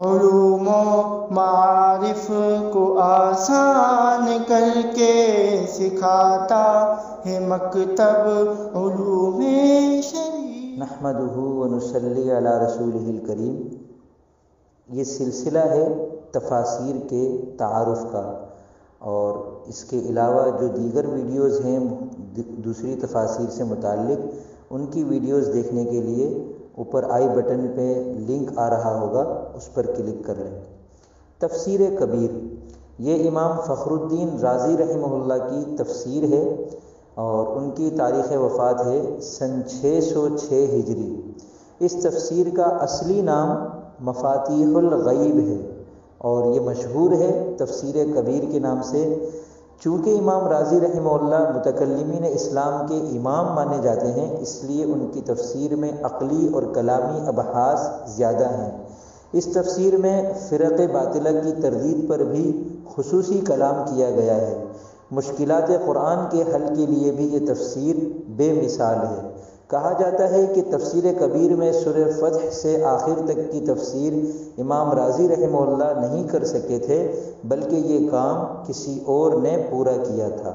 علوم و معارف کو آسان کر کے سکھاتا ہے مکتب علوم شریعت۔ نحمدہ ونصلی علی رسولہ الکریم۔ یہ سلسلہ ہے تفاسیر کے تعارف کا، اور اس کے علاوہ جو دیگر ویڈیوز ہیں دوسری تفاسیر سے متعلق، ان کی ویڈیوز دیکھنے کے لیے اوپر آئی بٹن پہ لنک آ رہا ہوگا، اس پر کلک کر لیں۔ تفسیر کبیر یہ امام فخر الدین رازی رحمہ اللہ کی تفسیر ہے، اور ان کی تاریخ وفات ہے سن 606 ہجری۔ اس تفسیر کا اصلی نام مفاتیح الغیب ہے، اور یہ مشہور ہے تفسیر کبیر کے نام سے۔ چونکہ امام رازی رحمہ اللہ متکلمین اسلام کے امام مانے جاتے ہیں، اس لیے ان کی تفسیر میں عقلی اور کلامی ابحاث زیادہ ہیں۔ اس تفسیر میں فرق باطلہ کی تردید پر بھی خصوصی کلام کیا گیا ہے۔ مشکلات قرآن کے حل کے لیے بھی یہ تفسیر بے مثال ہے۔ کہا جاتا ہے کہ تفسیر کبیر میں سورہ فتح سے آخر تک کی تفسیر امام رازی رحمہ اللہ نہیں کر سکے تھے، بلکہ یہ کام کسی اور نے پورا کیا تھا۔